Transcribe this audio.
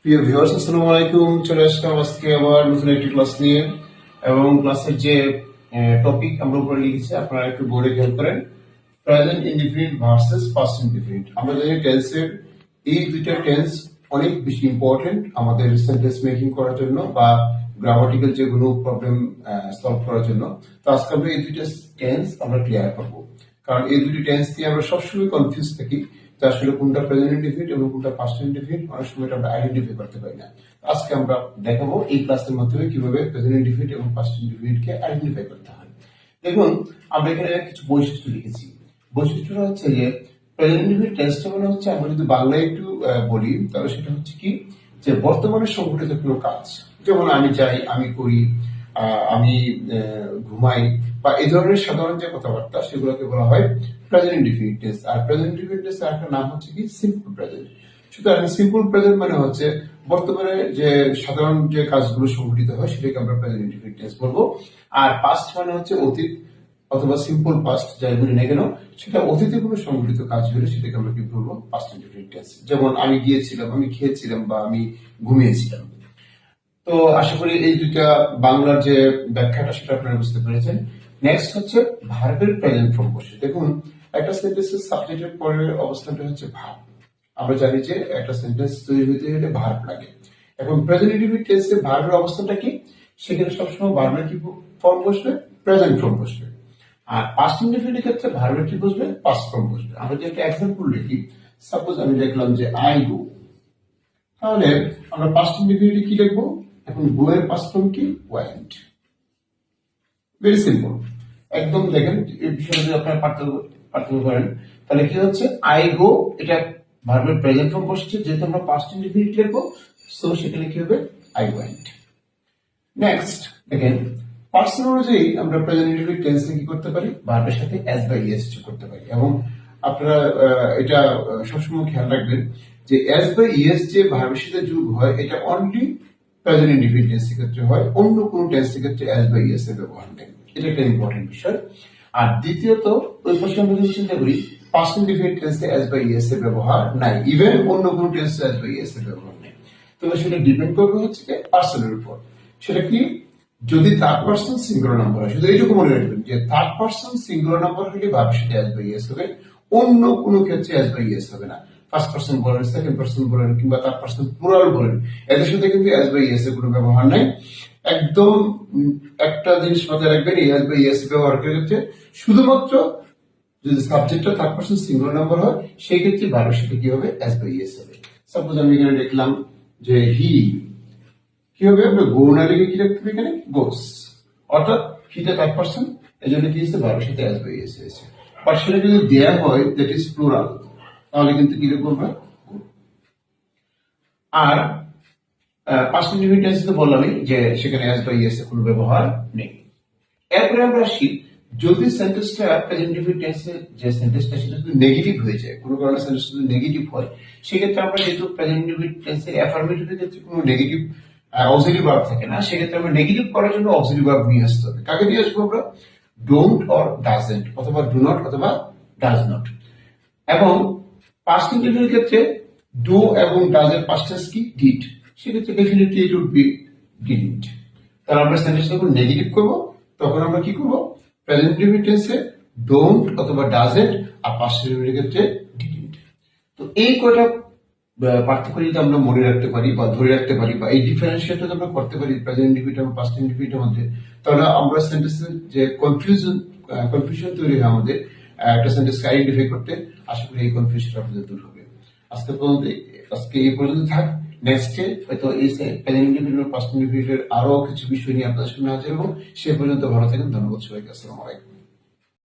প্রিয় ভিউয়ার্স, আসসালামু আলাইকুম। চলে আসলাম আজকে আবার নতুন একটি ক্লাস নিয়ে, এবং ক্লাসের যে টপিক আমরা উপরে লিখেছি আপনারা একটু বোর্ডে খেয়াল করেন। Present indefinite versus past indefinite. আমরা জানি টেন্সের এই দুইটা টেন্স অনেক বেশি ইম্পর্টেন্ট আমাদের সেন্টেন্স মেকিং করার জন্য বা গ্রামাটিক্যাল যে কোনো প্রবলেম সলভ করার জন্য। তো আজকে আমরা এই দুইটা টেন্স আমরা ক্লিয়ার করবো, কারণ এই দুটি টেন্স দিয়ে আমরা সবসময় কনফিউজ থাকি যে আসলে কোনটা প্রেজেন্ট ইনডিফিনিট এবং কোনটা পাস্ট ইনডিফিনিট। অনেক সময় আমরা আইডেন্টিফাই করতে পারি না। আজকে আমরা দেখাবো এই ক্লাসের মাধ্যমে কিভাবে প্রেজেন্ট ইনডিফিনিট এবং পাস্ট ইনডিফিনিটকে আইডেন্টিফাই করতে হয়। দেখুন, আমরা এখানে কিছু বৈশিষ্ট্য লিখেছি। বৈশিষ্ট্যটা হচ্ছে যে প্রেজেন্ট ইনডিফিনিট টেন্সটা মানে হচ্ছে, আমরা যদি বাংলায় একটু বলি তাহলে সেটা হচ্ছে কি, যে বর্তমানে সংঘটিত কোনো কাজ, যেমন আমি যাই, আমি করি, আমি ঘুমাই, বা এই ধরনের সাধারণ যে কথাবার্তা সেগুলোকে বলা হয় প্রেজেন্ট ইনডিফিনিট টেন্স। আর প্রেজেন্ট ইনডিফিনিট টেন্সের একটা নাম হচ্ছে কি সিম্পল প্রেজেন্ট। সুতরাং সিম্পল প্রেজেন্ট মানে হচ্ছে বর্তমানে যে সাধারণ যে কাজগুলো সংঘটিত হয় সেটাকে আমরা প্রেজেন্ট ইনডিফিনিট টেন্স বলবো। আর পাস্ট মানে হচ্ছে অতীত অথবা সিম্পল পাস্ট, যাই বলি না কেন, সেটা অতীতে কোনো সংঘটিত কাজ হলে সেটাকে আমরা কি বলবো, পাস্ট ইনডিফিনিট টেন্স। যেমন আমি গিয়েছিলাম, আমি খেয়েছিলাম, বা আমি ঘুমিয়েছিলাম। তো আশা করি এই দুইটা বাংলার যে ব্যাখ্যাটা সেটা আপনারা বুঝতে পেরেছেন। নেক্সট হচ্ছে ভার্বের প্রেজেন্ট ফর্ম বসে। দেখুন, একটা সেন্টেন্সের সাবজেক্টের পরের অবস্থানটা হচ্ছে ভার্ব। আমরা জানি যে একটা সেন্টেন্স তৈরি হতে গেলে ভার্ব লাগে। এখন প্রেজেন্ট ইনডিফিনিট টেন্সে ভার্বের অবস্থানটা কি, সেখানে সবসময় ভার্বের কি ফর্ম বসবে, প্রেজেন্ট ফর্ম বসবে। আর পাস্ট ইনডিফিনিটের ক্ষেত্রে ভার্বের কি বসবে, পাস্ট ফর্ম বসবে। আমরা যদি একটা এক্সাম্পল লিখি, সাপোজ আমি লিখলাম যে আই গো, তাহলে আমরা পাস্ট ইনডিফিনিটে কি লিখবো, এখন গো এর পাস্ট ফর্ম কি, ওয়েন্ট। Very simple. একদম দেখেন এই বিষয়টা যদি আপনারা পার্থক্য করেন তাহলে কি হচ্ছে, আই গো এটা ভার্বের প্রেজেন্ট ফর্ম বসছে, যেহেতু আমরা পাস্ট ইনডিফিনিট লিখবো, সো সেখানে কি হবে, আই ওয়েন্ট। নেক্সট দেখেন, পার্সন অনুযায়ী আমরা প্রেজেন্ট ইনডিফিনিট টেন্সে কি করতে পারি, ভার্বের সাথে এস বা ইএস যোগ করতে পারি। এবং আপনারা এটা সবসময় খেয়াল রাখবেন যে এস বা ইএস যে ভার্বের সাথে যোগ হয় এটা অনলি প্রেজেন্ট ইনডিফিনিট টেন্সের ক্ষেত্রে হয়, অন্য কোনো টেন্সের ক্ষেত্রে এস বা ইএস এর ব্যবহার নেই। এটা একটা ইম্পর্টেন্ট বিষয়। আর দ্বিতীয়ত, ওই পাশে আমরা যদি চিন্তা করি, পাস্ট ইনডিফিনিট টেন্সে এস বা ইএস এর ব্যবহার নাই, ইভেন অন্য কোনো টেন্সে এস বা ইএস এর ব্যবহার নেই। তবে সেটা ডিপেন্ড করবে হচ্ছে পার্সনের উপর। সেটা কি, যদি থার্ড পার্সন সিঙ্গুলার নাম্বার হয়, শুধু এইটুকু মনে রাখবেন যে থার্ড পার্সন সিঙ্গুলার নাম্বার হলে ভার্বের সাথে এস বা ইএস হবে, অন্য কোনো ক্ষেত্রে এস বা ইএস হবে না। ফার্স্ট পার্সন বলেন, সেকেন্ড পার্সন বলেন, কিংবা থার্ড পার্সন প্লুরাল বলেন, এদের সাথে কিন্তু এস বা ইএস এর কোনো ব্যবহার নাই। একদম একটা জিনিস মাথায় রাখবেন, এস বা ইএস ব্যবহার ক্ষেত্রে শুধুমাত্র যদি সাবজেক্টটা থার্ড পার্সন সিঙ্গুলার নাম্বার হয়, সেই ক্ষেত্রে ভার্বের সাথে কি হবে, এস বা ইএস হবে। সাপোজ আমি এখানে লিখলাম যে হি, কি হবে, আমরা গো না লিখে কি রাখতে হবে এখানে, গোস। অর্থাৎ হিটা থার্ড পার্সন, এই জন্য কি হচ্ছে, ভার্বের সাথে এস বা ইএস হয়েছে। বাট সেটা যদি দেয়া হয় দ্যাট ইজ প্লুরাল, তাহলে কিন্তু কি লিখবো আমরা, আর পাস্ট ইনডিফিনিট টেন্সে তো বললামই যে সেখানে এস বা ইএস এর কোনো ব্যবহার নেই। এরপরে আমরা আসি, যদি সেন্টেন্সটা প্রেজেন্ট ইনডিফিনিট টেন্সে যে সেন্টেন্সটা সেটা যদি নেগেটিভ হয়ে যায়, কোনো কারণে সেন্টেন্স যদি নেগেটিভ হয়, সেক্ষেত্রে আমরা যেহেতু প্রেজেন্ট ইনডিফিনিট টেন্সের অ্যাফার্মেটিভের ক্ষেত্রে কোনো নেগেটিভ অক্সিলারি ভার্ব থাকে না, সেক্ষেত্রে আমরা নেগেটিভ করার জন্য অক্সিলারি ভার্ব নিয়ে আসতে হবে। কাকে নিয়ে আসবো আমরা, ডোন্ট অর ডাজেন্ট, অথবা ডু নট অথবা ডাজ নট। এবং পাস্ট ইনডিফিনিট ক্ষেত্রে ডু এবং ডাজ এর পাস্ট টেন্স কি, ডিড, সেক্ষেত্রে definitely it would be didn't. তাহলে আমরা সেন্টেন্সটা যখন নেগেটিভ করবো তখন আমরা কি করবো, প্রেজেন্ট ইনডিফিনিট টেন্সে ডোন্ট অথবা ডাজেন্ট, আর পাস্ট ইনডিফিনিট ক্ষেত্রে ডিডন্ট। তো এই কয়টা পার্থক্য যদি আমরা মনে রাখতে পারি বা ধরে রাখতে পারি, বা এই ডিফারেন্সিয়েটটা আমরা করতে পারি প্রেজেন্ট ইনডিফিনিট এবং পাস্ট ইনডিফিনিটের মধ্যে, তাহলে আমরা সেন্টেন্সের যে কনফিউশন তৈরি হয় আমাদের একটা সেন্টেন্সকে আইডেন্টিফাই করতে, আশা করি এই কনফিউশনটা আপনাদের দূর হবে। আজকে এই পর্যন্ত থাক। নেক্সটে হয়তো এই প্রেজেন্ট ইনডিফিনিট এবং পাস্ট ইনডিফিনিটের আরো কিছু বিষয় নিয়ে আপনাদের সামনে হাজির হবো। সে পর্যন্ত ভালো থাকেন। ধন্যবাদ সবাইকে। আসসালামু আলাইকুম।